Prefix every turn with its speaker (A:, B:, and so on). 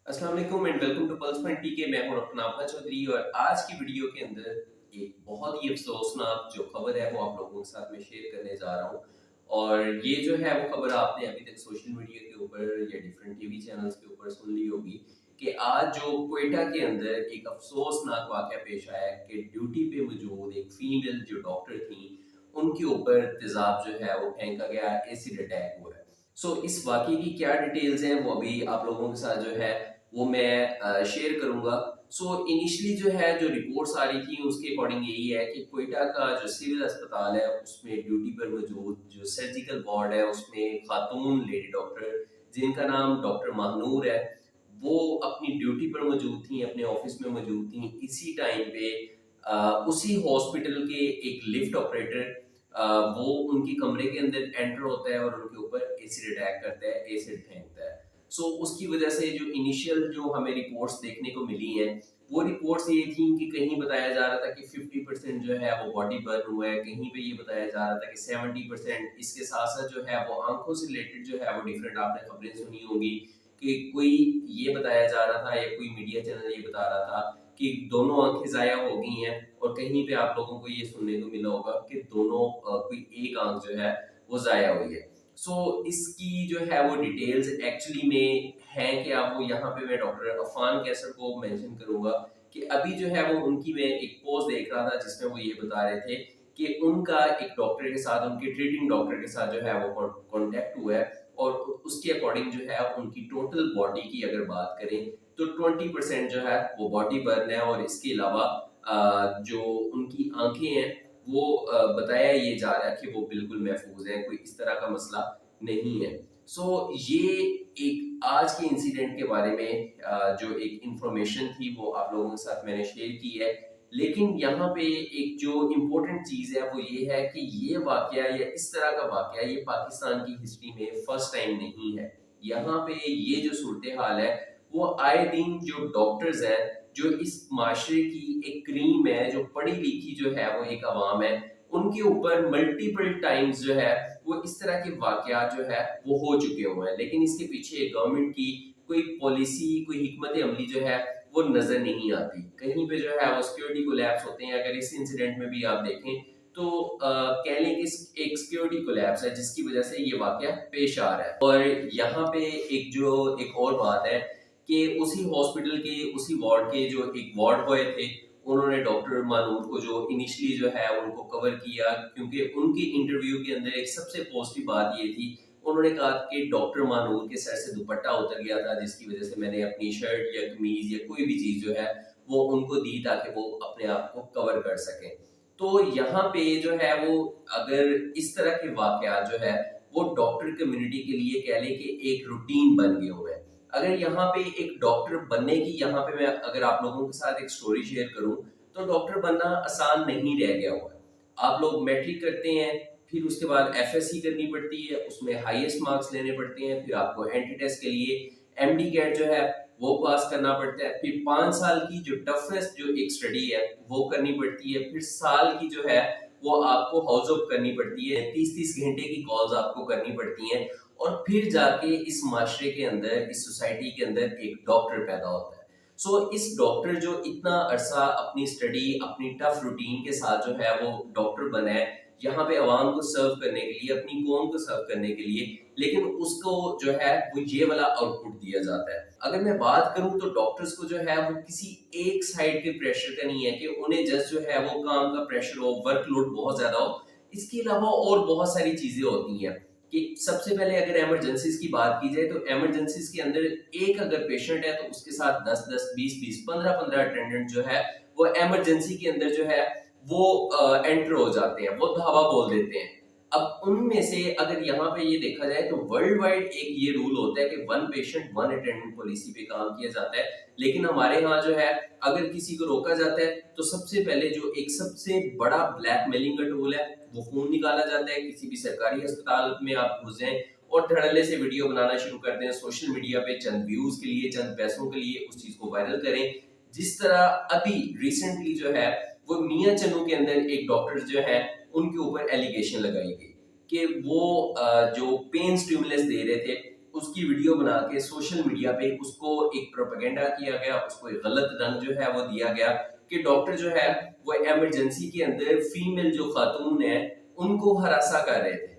A: अस्सलाम वालेकुम and welcome to pulse point TK. मैं हूं डॉक्टर नाफा चौधरी और आज की वीडियो के अंदर एक बहुत ही अफसोसनाक जो खबर है वो आप लोगों के साथ में शेयर करने जा रहा हूं। और ये जो है वो खबर आपने अभी तक सोशल मीडिया के ऊपर या डिफरेंट टीवी चैनल्स के ऊपर सुन ली होगी कि आज जो क्वेटा के अंदर एक अफसोसनाक वाकया पेश आया कि ड्यूटी पे मौजूद एक फीमेल जो डॉक्टर थी उनके ऊपर तेजाब जो है वो फेंका गया, एसिड अटैक हुआ है। इस वाकये की क्या डिटेल्स हैं वो अभी आप लोगों के साथ जो है वो मैं शेयर करूंगा। इनिशियली जो है जो रिपोर्ट्स आ रही थी उसके अकॉर्डिंग यही है कि कोयटा का जो सिविल अस्पताल है उसमें ड्यूटी पर मौजूद जो सर्जिकल वार्ड है उसमें खातून लेडी डॉक्टर जिनका नाम डॉक्टर महानूर है, वो अपनी ड्यूटी पर मौजूद थी, अपने ऑफिस में मौजूद थी। इसी टाइम पे उसी हॉस्पिटल के एक लिफ्ट ऑपरेटर वो उनके कमरे के अंदर एंटर होता है और उनके ऊपर एसिड अटैक करता है, एसिड फेंकता है। उसकी वजह से जो इनिशियल जो हमें रिपोर्ट्स देखने को मिली हैं वो रिपोर्ट्स ये थी कि कहीं बताया जा रहा था कि 50% जो है वो बॉडी बर्न हुआ है, कहीं पे ये बताया जा रहा था कि 70%। इसके साथ साथ जो है वो आंखों से रिलेटेड जो है वो डिफरेंट आपने खबरें सुनी होंगी कि कोई ये बताया जा रहा था या कोई मीडिया चैनल ये बता रहा था कि दोनों आंखें जाया हो गई हैं, और कहीं पे आप लोगों को ये सुनने को मिला होगा कि दोनों कोई एक आंख जो है वो जाया हुई है। इसकी जो है वो डिटेल्स एक्चुअली में है क्या, वो यहाँ पे मैं डॉक्टर अफान कैसर को मेंशन करूंगा कि अभी जो है वो उनकी मैं एक पोस्ट देख रहा था जिसमें वो ये बता रहे थे कि उनका एक डॉक्टर के साथ, उनके ट्रीटिंग डॉक्टर के साथ जो है वो कांटेक्ट हुआ है, और उसके अकॉर्डिंग जो है उनकी टोटल बॉडी की अगर बात करें तो 20% जो है वो बॉडी बर्न है, और इसके अलावा जो उनकी आंखें हैं वो बताया ये जा रहा है कि वो बिल्कुल महफूज है, कोई इस तरह का मसला नहीं है। ये एक आज के इंसिडेंट के बारे में जो एक इंफॉर्मेशन थी वो आप लोगों के साथ मैंने शेयर की है। लेकिन यहाँ पे एक जो इम्पोर्टेंट चीज है वो ये है कि ये वाकया या इस तरह का वाकया ये पाकिस्तान की हिस्ट्री में फर्स्ट टाइम नहीं है। यहाँ पे ये जो सूरत हाल है वो आए दिन जो डॉक्टर्स हैं, जो इस माशरे की एक क्रीम है, जो पढ़ी लिखी जो है वो एक अवाम है, उनके ऊपर मल्टीपल टाइम्स जो है वो इस तरह के वाकयात जो है वो हो चुके हुए हैं। लेकिन इसके पीछे गवर्नमेंट की कोई पॉलिसी, कोई हिकमत अमली जो है वो नजर नहीं आती। कहीं पे जो है वो सिक्योरिटी कोलैप्स होते हैं। अगर इस इंसिडेंट में भी आप देखें तो कह लें कि एक सिक्योरिटी कोलैप्स है जिसकी वजह से ये वाकया पेश आ रहा है। और यहाँ पे एक और बात है कि उसी हॉस्पिटल के उसी वार्ड के जो एक वार्ड बॉय थे, उन्होंने डॉक्टर मानूर को जो इनिशियली जो है उनको कवर किया, क्योंकि उनके इंटरव्यू के अंदर एक सबसे पॉजिटिव बात ये थी, उन्होंने कहा कि डॉक्टर मानूर के सर से दुपट्टा उतर गया था जिसकी वजह से मैंने अपनी शर्ट या कमीज या कोई भी चीज जो है वो उनको दी ताकि वो अपने आप को कवर कर सकें। यहाँ पे जो है वो अगर इस तरह के वाकयात जो है वो डॉक्टर कम्युनिटी के लिए कह लें कि एक रूटीन बन गए हुए हैं। अगर यहाँ पे एक डॉक्टर बनने की, यहाँ पे मैं अगर आप लोगों के साथ एक स्टोरी शेयर करूं तो डॉक्टर बनना आसान नहीं रह गया हुआ है। आप लोग मैट्रिक करते हैं, फिर उसके बाद एफएससी करनी पड़ती है, उसमें हाईएस्ट मार्क्स लेने पड़ते हैं, फिर आपको एंट्री टेस्ट के लिए एमडी कैट जो है वो पास करना पड़ता है, फिर 5 साल की जो टफेस्ट जो एक स्टडी है वो करनी पड़ती है, फिर साल की जो है वो आपको हाउस ऑफ करनी पड़ती है, 30-30 घंटे की कॉल्स आपको करनी पड़ती हैं, और फिर जाके इस माशरे के अंदर, इस सोसाइटी के अंदर एक डॉक्टर पैदा होता है। इस डॉक्टर जो इतना अरसा अपनी स्टडी, अपनी टफ रूटीन के साथ जो है वो डॉक्टर बना है यहाँ पे आवाम को सर्व करने के लिए, अपनी कौम को सर्व करने के लिए, लेकिन उसको जो है वो ये वाला आउटपुट दिया जाता है। अगर मैं बात करूं तो डॉक्टर्स को जो है वो किसी एक साइड के प्रेशर का नहीं है कि उन्हें जस्ट जो है वो काम का प्रेशर हो, वर्कलोड बहुत ज्यादा हो। इसके अलावा और बहुत सारी चीजें होती हैं कि सबसे पहले अगर इमरजेंसीज की बात की जाए तो इमरजेंसीज के अंदर एक अगर पेशेंट है तो उसके साथ 10-10, 20-20, 15-15 अटेंडेंट जो है वो इमरजेंसी के अंदर जो है वो एंटर हो जाते हैं, वो धावा बोल देते हैं। अब उनमें से अगर यहाँ पे ये देखा जाए तो वर्ल्ड वाइड एक ये रूल होता है कि 1 पेशेंट 1 अटेंडेंट पॉलिसी पे काम किया जाता है, लेकिन हमारे यहाँ जो है अगर किसी को रोका जाता है तो सबसे पहले जो एक सबसे बड़ा ब्लैकमेलिंग का टूल है वो फोन निकाला जाता है। किसी भी सरकारी अस्पताल में आप घुस जाएं और धड़ल्ले से वीडियो बनाना शुरू कर दें सोशल मीडिया पे, चंद व्यूज के लिए, चंद पैसों के लिए उस चीज को वायरल करें। जिस तरह अभी रिसेंटली जो है वो मियां चन्नू के अंदर एक डॉक्टर जो है उनके ऊपर एलिगेशन लगाई गई कि वो जो पेन स्टिमुलस दे रहे थे اس کی ویڈیو بنا کے سوشل میڈیا پہ اس کو ایک پروپیگنڈا کیا گیا، اس کو ایک غلط رنگ جو ہے وہ دیا گیا کہ ڈاکٹر جو ہے وہ ایمرجنسی کے اندر فیمیل جو خاتون ہیں ان کو ہراساں کر رہے تھے.